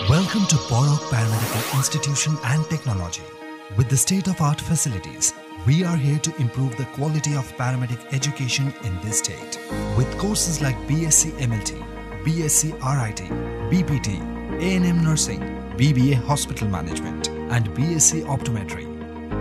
Welcome to Borok Paramedical Institution and Technology. With the state-of-art facilities, we are here to improve the quality of paramedic education in this state. With courses like BSc MLT, BSc RIT, BPT, A&M Nursing, BBA Hospital Management, and BSc Optometry.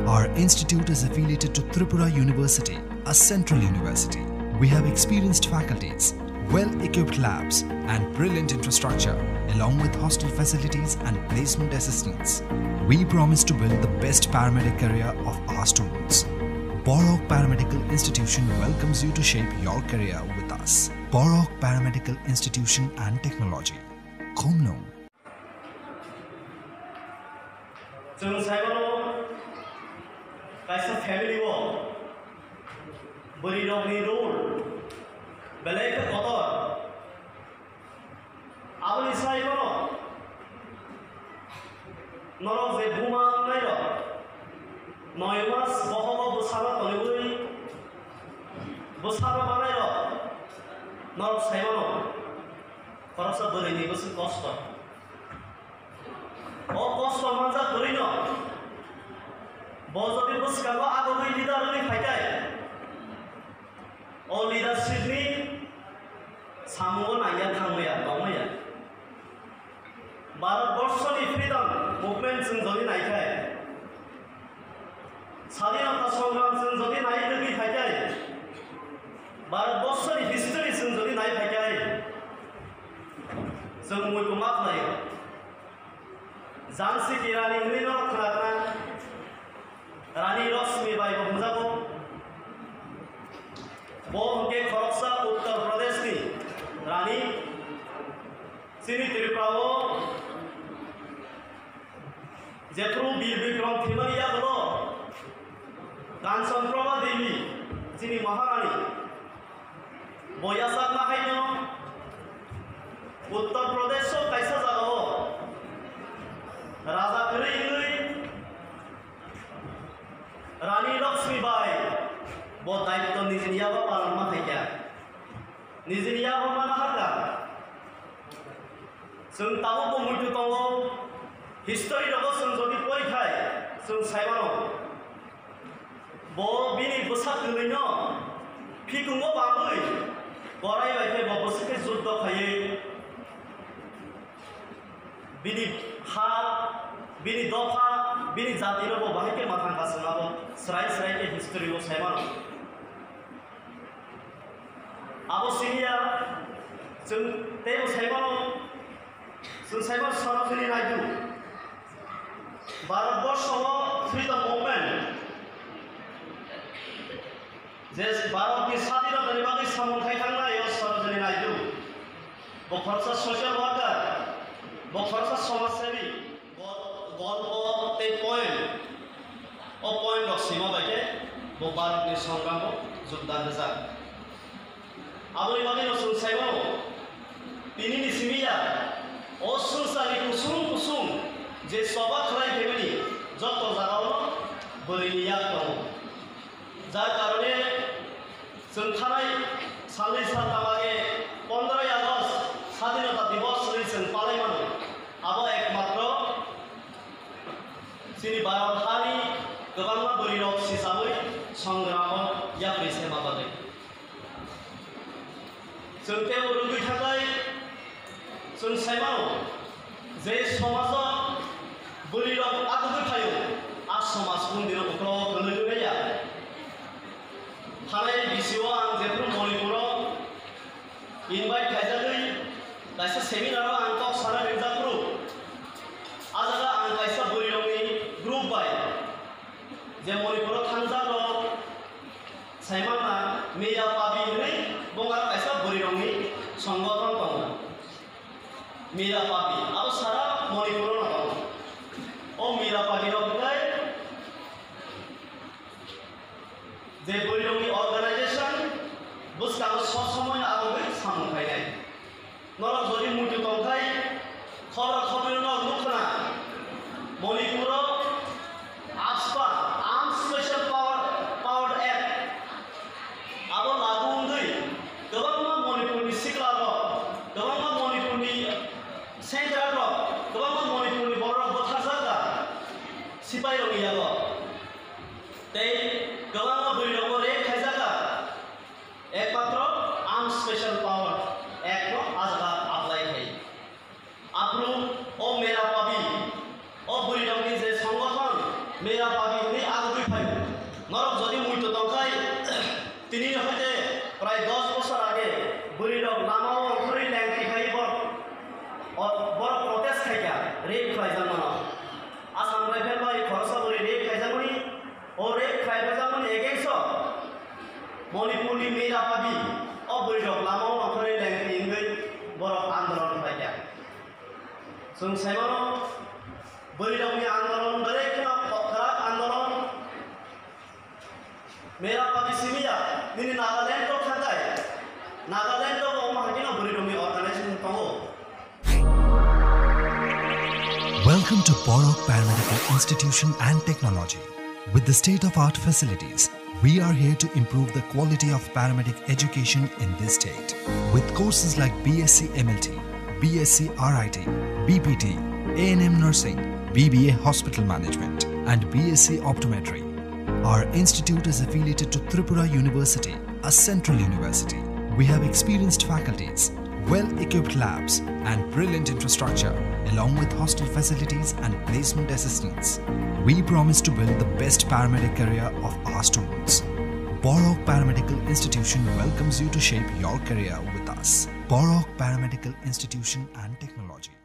Our institute is affiliated to Tripura University, a central university. We have experienced faculties, well-equipped labs, and brilliant infrastructure, along with hostel facilities and placement assistance. We promise to build the best paramedic career of our students. Borok Paramedical Institution welcomes you to shape your career with us. Borok Paramedical Institution and Technology. Khomlong. जों साइबानो कायसा family वो बड़ी रंगनी role बेलेग Qatar आबली साइबानो नरक जे बुमा नायरो नयमास बहबो बुसाबा तलिबुई बुसाबा बानायरो नरक साइबानो खरसा बरैनि गोसो कष्ट O kosong manja berino, bozo di bus kalau aku beli leader ni pakai, o leadership ni samuan ayat tangmaya, tangmaya. Barat borso ni freedom movement senjoli naik kai, स्वाधीनता संग्राम senjoli naik lagi pakai, barat borso ni history senjoli naik pakai, semua kumat naik. Jhansi की रानी मीनो खनातना रानी लक्ष्मीबाई बहमजाको वो उनके खरक्सा उत्तर प्रदेश की रानी सिनी त्रिपुराओ जेप्रू वीर विक्रम थिमरिया बोलो कांचनप्रभा देवी सिनी महारानी बोयासा नाहाइनो उत्तर प्रदेश को कैसा जाओ राजा करेंगे रानी लक्ष्मीबाई वो दायित्व निजनिया को पालन मत है क्या निजनिया को माना हरगा संतावो को मुझे तो वो हिस्ट्री लोगों संजोगी कोई खाए सं साइबानो वो बिनी बसात गलिनो फिकुंगो बांगुई गराई बैठे वो बसके जुद्ध खाये बिनी हा बिनी दफा बिनी जाति रो बाहे के माथां गासनाबो सराय सराय के हिस्ट्री को साइबानो आबो सिनिया जों तेबो साइबानो जों साइबानो सरासरि नायदु भारतवर्षआव फ्रीडम मुभमेन्ट जे भारतनि स्वाधीनतानि बागै सामन्थाय खांनाय सरासरि नायदु बखरसा ससियेल वर्कार बखरसा समाजसेवी गल्प ते पॉइंट ओ पॉइंट ऑफ सीमा बायदि बो भारतनि संग्रामखौ जोगदान होजा आबोनि बागै नसुं साइबाव बिनि सिमिया ओ सुसानि कुसुं जे सबा खलाय फेमिली जत जागाव बोरैनिया दं जार कारणे जों थानाय साननै सानथामागे 15 आगस्ट स्वाधीनता दिवस जों पालायमानो आबो एकमात्र सिनि भारत हारि गोबांमा बोरिरक हिसाबै संग्रामाव याब्रै सेमा बादै जों तेव रुगै थाखाय जों साइमाव जे समाजाव बोरिरक आगुगै थायो आ समाज मन्दिराव उख्राव गोलैगैया थानाय बिसिआव आं जेफ्रो मणिपुराव इनभाइट खायजागै कायसा सेमिनाराव आं टक साना बेंजाफ्रु आजागा आं कायसा बोरिरंनि ग्रुप बाय जे मणिपुराव थांजारो साइमाना मेया पाबि नै बंगा कायसा बोरिरंनि संगठन दं मेया पाबि आरो सारा मणिपुराव दं ओ मेया पाबि रंगाय जे बोरिरंनि अर्गानाइजेशन बुस्कानो समय आगै सामखायनाय नरक जदि मुटु दंखाय खबर खबर नुखना मणिपुराव आसपा आर्म स्पेशल पावर एक्ट आबो लागु उन्दै गोबांमा मणिपुरनि सिख्ला गोबांमा मणिपुरनि सेंग्रा गोबांमा सिपाही रंग यागो ते गवांगा बुरी रंग रे खाइजागा एकमात्र आर्म स्पेशल पावर एक को आजगा अप्लाई है आपरू ओ मेरा पाबी ओ बुरी रंग जे संगठन मेरा पाबी नि आगुई फाइ नरक जदि मुइतो दंखाय तिनि हते प्राय 10 বছর আগে बुरी रंग नामाव अंखरि लैंगि खाइबर बर प्रोटेस्ट खाइया रेप खाइजानो आसाम राइफल बाय खरसा बुरी रेप खाइजामनि ओ रेप खाइजामनि एगेंस्ट मणिपुरनि मेरा पाबी ओ बुरी रंग नामाव अंखरि लैंगि इंगै बर आंदोलन खाइया जों साइमानो बुरी रंगनि आंदोलन दरेकना खरा आंदोलन मेरा पाबी सिमिया निनि नागालैंड तो थांगाय नागालैंड तो माहाकिना बुरी रंगनि अर्गानाइजेशन दङ Welcome to Borok Paramedical Institution and Technology. With the state-of-art facilities, we are here to improve the quality of paramedic education in this state. With courses like BSc MLT, BSc RIT, BPT, A&M Nursing, BBA Hospital Management, and BSc Optometry. Our institute is affiliated to Tripura University, a central university. We have experienced faculties, well-equipped labs, and brilliant infrastructure, along with hostel facilities and placement assistance. We promise to build the best paramedic career of our students. Borok Paramedical Institution welcomes you to shape your career with us. Borok Paramedical Institution and Technology.